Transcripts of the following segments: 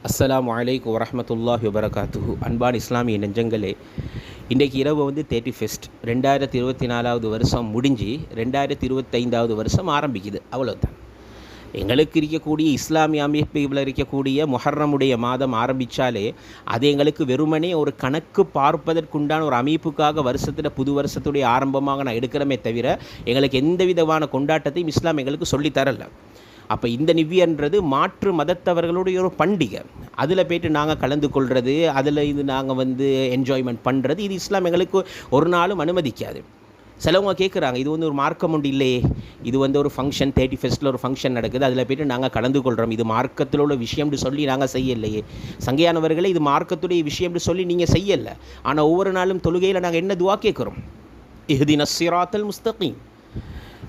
அஸ்ஸலாமு அலைக்கும் வரஹ்மத்துல்லாஹி வபரகாத்துஹு. அன்பான இஸ்லாமிய நெஞ்சங்களே, இன்றைக்கு இரவு 31 2024 வருஷம் முடிஞ்சு 2025 வருஷம் ஆரம்பிக்குது. அவ்வளோதான். எங்களுக்கு இருக்கக்கூடிய இஸ்லாமிய அமைப்பில் இருக்கக்கூடிய முஹர்ரமுடைய மாதம் ஆரம்பித்தாலே அது எங்களுக்கு வெறுமனே ஒரு கணக்கு பார்ப்பதற்குண்டான ஒரு அமைப்புக்காக வருஷத்தில் புது வருஷத்துடைய ஆரம்பமாக நான் எடுக்கிறமே தவிர எங்களுக்கு எந்த விதமான கொண்டாட்டத்தையும் இஸ்லாம் எங்களுக்கு சொல்லித்தரல. அப்போ இந்த நிவ்யன்றது மாற்று மதத்தவர்களுடைய ஒரு பண்டிகை. அதில் போய்ட்டு நாங்கள் கலந்து கொள்வது, அதில் இது நாங்கள் என்ஜாய்மெண்ட் பண்ணுறது, இது இஸ்லாம் எங்களுக்கு ஒரு நாளும் அனுமதிக்காது. சிலவங்க கேட்குறாங்க, இது ஒரு மார்க்கம் உண்டு இல்லையே, இது ஒரு ஃபங்க்ஷன் 31 ஒரு ஃபங்க்ஷன் நடக்குது, அதில் போய்ட்டு நாங்கள் கலந்து கொள்கிறோம், இது மார்க்கத்தில் உள்ள விஷயம்னு சொல்லி நாங்கள் செய்யலையே. சங்கையானவர்களே, இது மார்க்கத்துடைய விஷயம்னு சொல்லி நீங்கள் செய்யலை. ஆனால் ஒவ்வொரு நாளும் தொழுகையில் நாங்கள் என்ன துவா கேட்குறோம்? இஹ்தினஸ் ஸிராத்தல் முஸ்தகீம்,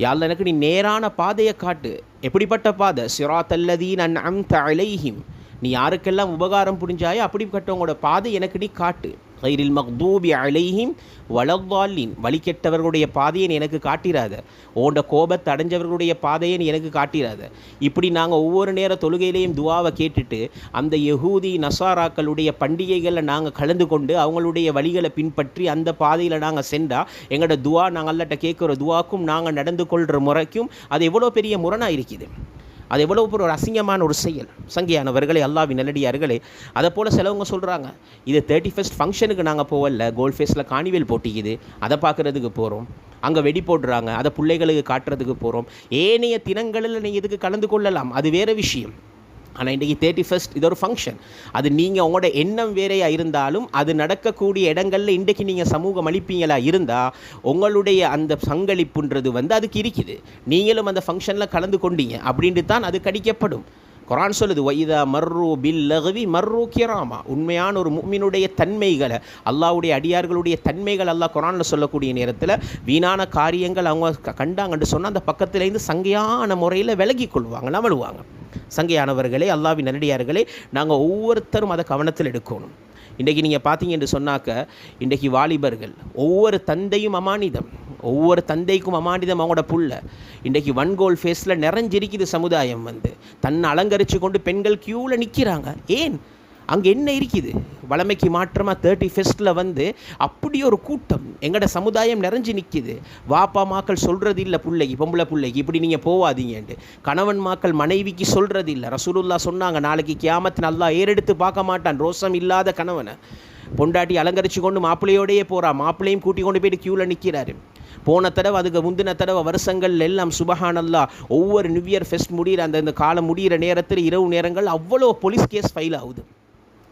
யா அல்லாஹ் எனக்கு நீ நேரான பாதையை காட்டு. எப்படிப்பட்ட பாதை? ஸிராத்தல்லதீன அன்அம்த அலைஹிம், நீ யாருக்கெல்லாம் உபகாரம் புரிஞ்சாயோ அப்படிப்பட்டவங்களோட பாதை எனக்கு நீ காட்டு. கைரில் மக்தூபி அலைஹிம் வலத்தாலின், வழிகெட்டவர்களுடைய பாதையை எனக்கு காட்டிராத, ஓண்ட கோபத்தை அடைஞ்சவர்களுடைய பாதையை எனக்கு காட்டிராத. இப்படி நாங்கள் ஒவ்வொரு நேர தொழுகையிலையும் துவாவை கேட்டுட்டு அந்த யஹூதி நசாராக்களுடைய பண்டிகைகளில் நாங்கள் கலந்து கொண்டு அவங்களுடைய வழிகளை பின்பற்றி அந்த பாதையில் நாங்கள் சென்றால் எங்களோட துவா, நாங்கள் அல்லாஹ்ட்ட கேட்குற துவாக்கும் நாங்கள் நடந்து கொள்கிற முறைக்கும் அது எவ்வளோ பெரிய முரணாக இருக்குது. அது எவ்வளோ ஒரு அசிங்கமான ஒரு செயல். சங்கியானவர்களே, அல்லாஹ்வின் நல்லடியார்களே, அதை போல் சிலவங்க சொல்கிறாங்க, இது 31 ஃபங்க்ஷனுக்கு நாங்கள் போகல, கோல்ட் ஃபேஸில் காணிவேல் போட்டிக்குது, அதை பார்க்குறதுக்கு போகிறோம், அங்கே வெடி போடுறாங்க, அதை பிள்ளைகளுக்கு காட்டுறதுக்கு போகிறோம், ஏனைய தினங்களில் நீங்கள் இதுக்கு கலந்து கொள்ளலாம், அது வேறு விஷயம். ஆனால் இன்றைக்கி 31 இது ஒரு ஃபங்க்ஷன். அது நீங்கள் உங்களோட எண்ணம் வேறையாக இருந்தாலும் அது நடக்கக்கூடிய இடங்களில் இன்றைக்கி நீங்கள் சமூகம் அளிப்பீங்களா இருந்தால் உங்களுடைய அந்த சங்களிப்புன்றது அதுக்கு இருக்குது. நீங்களும் அந்த ஃபங்க்ஷனில் கலந்து கொண்டீங்க அப்படின்ட்டு தான் அது கடிக்கப்படும். குர்ஆன் சொல்லுது, வைதா மர்ரு பில் லஹ்வி மர்ரு கிராமா. உண்மையான ஒரு முஃமினுடைய தன்மைகளை, அல்லாஹ்வுடைய அடியார்களுடைய தன்மைகள் அல்லாஹ் குர்ஆனில் சொல்லக்கூடிய நேரத்தில் வீணான காரியங்கள் அவங்க கண்டாங்கன்னு சொன்னால் அந்த பக்கத்துலேருந்து சங்கையான முறையில் விலகி கொள்வாங்க, நவழுவாங்க. சங்கையானவர்களே, அல்லாஹ்வின் நல்லடியார்களே, நாங்கள் ஒவ்வொருத்தரும் அதை கவனத்தில் எடுக்கணும். இன்றைக்கி நீங்கள் பார்த்தீங்க என்று சொன்னாக்க, இன்றைக்கி வாலிபர்கள் ஒவ்வொரு தந்தையும் அமானிதம், ஒவ்வொரு தந்தைக்கும் அமானிதம் அவங்களோட புள்ள. இன்றைக்கி கோல் ஃபேஸில் நிறைஞ்சிருக்குது சமுதாயம். தன்னை அலங்கரித்து கொண்டு பெண்கள் க்யூவில் நிற்கிறாங்க. ஏன்? அங்கே என்ன இருக்குது? வளமைக்கு மாற்றமாக 31 அப்படி ஒரு கூட்டம் எங்களோட சமுதாயம் நிறைஞ்சு நிற்கிது. வாப்பா மாக்கள் சொல்கிறது இல்லை பிள்ளைக்கு, பொம்பளை பிள்ளைக்கு இப்படி நீங்கள் போவாதீங்கன்ட்டு. கணவன் மாக்கள் மனைவிக்கு சொல்கிறது இல்லை. ரசூலுல்லாஹ் சொன்னாங்க, நாளைக்கு கியாமத் அல்லாஹ் ஏறெடுத்து பார்க்க மாட்டான் ரோசம் இல்லாத கணவனை. பொண்டாட்டி அலங்கரித்து கொண்டு மாப்பிள்ளையோடையே போகிறா, மாப்பிள்ளையும் கூட்டி கொண்டு போய்ட்டு க்யூவில் நிற்கிறாரு. போன தடவை, அதுக்கு முந்தின தடவை வருஷங்கள் எல்லாம் சுபஹானல்லாஹ், ஒவ்வொரு நியூ இயர் ஃபெஸ்ட் முடிகிற அந்த காலம் முடிகிற நேரத்தில் இரவு நேரங்கள் அவ்வளோ போலீஸ் கேஸ் ஃபைல் ஆகுது.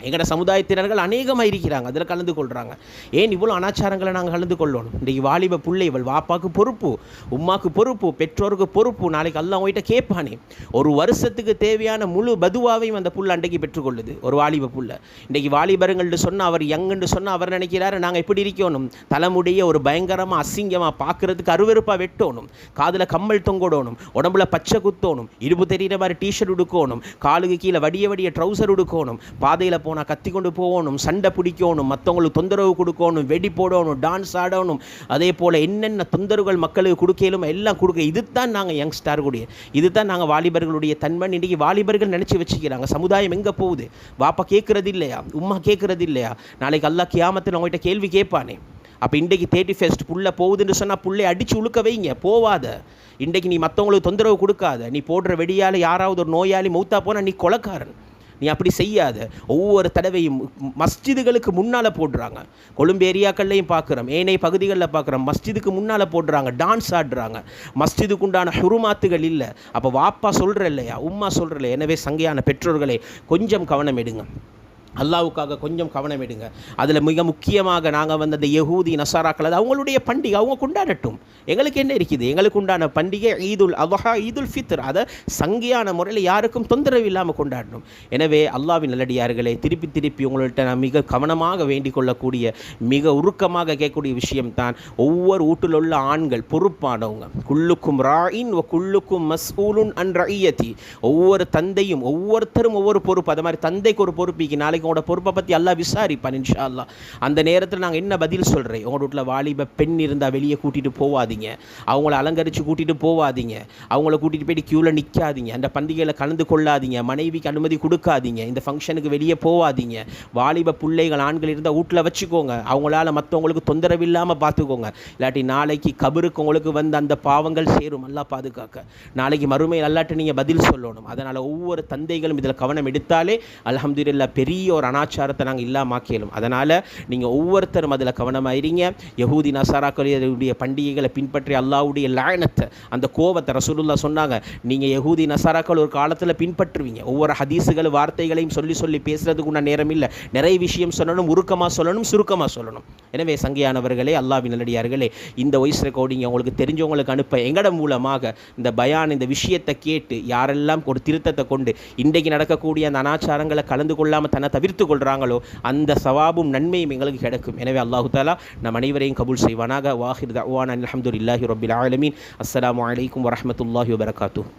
எங்களோட சமுதாயத்தினர்கள் அநேகமாக இருக்கிறாங்க, அதில் கலந்து கொள்கிறாங்க. ஏன் இவ்வளோ அனாச்சாரங்களை நாங்கள் கலந்து கொள்ளணும்? இன்றைக்கு வாலிப பிள்ளைகள், வாப்பாக்கு பொறுப்பு, உம்மாக்கு பொறுப்பு, பெற்றோருக்கு பொறுப்பு. நாளைக்கு அல்லாஹ் உங்கள்கிட்ட கேட்பானே. ஒரு வருஷத்துக்கு தேவையான முழு பதுவாவையும் அந்த புள்ள அன்றைக்கு பெற்றுக்கொள்ளுது ஒரு வாலிப புள்ள. இன்றைக்கி வாலிபருங்கள்னு சொன்னால், அவர் யங்குன்னு சொன்னால் அவர் நினைக்கிறாரு நாங்கள் எப்படி இருக்கணும், தலைமுடிய ஒரு பயங்கரமாக அசிங்கமாக பார்க்குறதுக்கு அருவருப்பாக வெட்டணும், காதில் கம்மல் தொங்கோடணும், உடம்புல பச்சை குத்தணும், இடுப்பு தெரிகிற மாதிரி டிஷர்ட் உடுக்கணும், காலுக்கு கீழே வடிய வடிய ட்ரௌசர் உடுக்கணும், பாதையில் போனால் கத்தி கொண்டு போகணும், சண்டை பிடிக்கணும், மற்றவங்களுக்கு தொந்தரவு கொடுக்கணும், வெடி போடணும், டான்ஸ் ஆடணும், அதே போல் என்னென்ன தொந்தரவுகள் மக்களுக்கு கொடுக்கலும் எல்லாம் கொடுக்க. இதுதான் நாங்கள் யங்ஸ்டார்களுடைய, இதுதான் நாங்கள் வாலிபர்களுடைய தன்மை. இன்றைக்கி வாலிபர்கள் நினச்சி வச்சுக்கிறாங்க. சமுதாயம் எங்கே போகுது? வாப்பா கேட்குறது இல்லையா, உம்மா கேட்குறது இல்லையா? நாளைக்கு அல்லாஹ் கியாமத்தில் அவங்கள்ட்ட கேள்வி கேட்பானே. அப்போ இன்றைக்கு 31 புள்ள போகுதுன்னு சொன்னால் புள்ளையை அடித்து உழுக்க வைங்க, போவாத. இன்றைக்கு நீ மற்றவங்களுக்கு தொந்தரவு கொடுக்காத. நீ போடுற வெடியால் யாராவது ஒரு நோயாளி மௌத்தா போனால் நீ கொலைக்காரன், நீ அப்படி செய்யாத. ஒவ்வொரு தடவையும் மஸ்ஜிதுகளுக்கு முன்னால் போடுறாங்க. கொழும்பு ஏரியாக்கள்லையும் பார்க்குறோம், ஏனைய பகுதிகளில் பார்க்குறோம், மஸ்ஜிதுக்கு முன்னால் போடுறாங்க, டான்ஸ் ஆடுறாங்க. மஸ்ஜிதுக்கு உண்டான ஹுருமாத்துகள் இல்லை. அப்போ வாப்பா சொல்கிற இல்லையா, உம்மா சொல்கிற இல்லையா? எனவே சங்கையான பெற்றோர்களே, கொஞ்சம் கவனம் எடுங்க, அல்லாவுக்காக கொஞ்சம் கவனம் எடுங்க. அதில் மிக முக்கியமாக நாங்கள் அந்த யஹூதி நசாராக்கள், அது அவங்களுடைய பண்டிகை, அவங்க கொண்டாடட்டும். எங்களுக்கு என்ன இருக்குது? எங்களுக்கு உண்டான பண்டிகை ஈதுல் அத்ஹா, ஈதுல் ஃபித்ர். அதை சங்கியான முறையில் யாருக்கும் தொந்தரவு இல்லாமல் கொண்டாடணும். எனவே அல்லாஹ்வின் நல்லடியார்களே, திருப்பி திருப்பி உங்கள்கிட்ட நான் மிக கவனமாக வேண்டிக் கொள்ளக்கூடிய, மிக உருக்கமாக கேட்கக்கூடிய விஷயம்தான், ஒவ்வொரு வீட்டில் உள்ள ஆண்கள் பொறுப்பானவங்க. குல்லுக்கும் ராயின் வ குல்லுக்கும் மஸ்ஊலுன் அன் ரஇயதி. ஒவ்வொரு தந்தையும் ஒவ்வொருத்தரும் ஒவ்வொரு பொறுப்பு. அது மாதிரி தந்தைக்கு ஒரு பொறுப்பிக்கு, நாளைக்கு நாளைக்கு உங்களோட பொறுப்பை பற்றி அல்லாஹ் விசாரிப்பான் இன்ஷா அல்லாஹ். அந்த நேரத்தில் நாங்கள் என்ன பதில் சொல்கிறேன்? உங்களோட வீட்டில் வாலிப பெண் இருந்தால் வெளியே கூட்டிகிட்டு போவாதீங்க, அவங்கள அலங்கரித்து கூட்டிகிட்டு போவாதீங்க, அவங்கள கூட்டிகிட்டு போயிட்டு க்யூவில் நிற்காதீங்க, அந்த பண்டிகையில் கலந்து கொள்ளாதீங்க, மனைவிக்கு அனுமதி கொடுக்காதீங்க, இந்த ஃபங்க்ஷனுக்கு வெளியே போவாதீங்க. வாலிப பிள்ளைகள் ஆண்கள் இருந்தால் வீட்டில் வச்சுக்கோங்க, அவங்களால மற்றவங்களுக்கு தொந்தரவு இல்லாமல் பார்த்துக்கோங்க. இல்லாட்டி நாளைக்கு கபருக்கு உங்களுக்கு வந்து அந்த பாவங்கள் சேரும், அல்லாஹ் பாதுகாக்க. நாளைக்கு மறுமையில் அல்லாட்ட நீங்கள் பதில் சொல்லணும். அதனால் ஒவ்வொரு தந்தைகளும் இதில் கவனம் எடுத்தாலே அல்ஹம்துலில்லாஹ் பெரிய ஒரு அனாச்சாரத்தை நாங்கள் இல்லாமாக்கியலும். அதனால் நீங்கள் ஒவ்வொருத்தரும் அதில் கவனமாயிருங்க. யஹூதி நசாராக்களுடைய பண்டிகைகளை பின்பற்றி அல்லாஹ்வுடைய லாயனத்தை, அந்த கோபத்தை ரசூலுல்லாஹ் சொன்னாங்க. நீங்கள் யஹூதி நசாராக்கள் ஒரு காலத்தில் பின்பற்றுவீங்க. ஒவ்வொரு ஹதீஸுகள் வார்த்தைகளையும் சொல்லி சொல்லி பேசுகிறதுக்கு உள்ள நேரம் இல்லை. நிறைய விஷயம் சொல்லணும், உருக்கமாக சொல்லணும், சுருக்கமாக சொல்லணும். எனவே சங்கையானவர்களே, அல்லாஹ்வின் நல்லடியார்களே, இந்த வாய்ஸ் ரெக்கார்டிங் உங்களுக்கு தெரிஞ்சவங்களுக்கு அனுப்ப எங்கட மூலமாக இந்த பயான், இந்த விஷயத்தை கேட்டு யாரெல்லாம் ஒரு திருத்தத்தை கொண்டு இன்றைக்கு நடக்கக்கூடிய அந்த அனாச்சாரங்களை கலந்து கொள்ளாமல் தன்னை தவிர்த்து கொள்கிறாங்களோ அந்த சவாபும் நன்மையும் எங்களுக்கு கிடைக்கும். எனவே அல்லாஹு தஆலா நம் அனைவரையும் கபூல் செய்வானாக. வாஹிர் தஅவானா அல்ஹம்துலில்லாஹி ரப்பில் ஆலமீன். அஸ்ஸலாமு அலைக்கும் வரஹ்மத்துல்லாஹி வபரகாத்துஹு.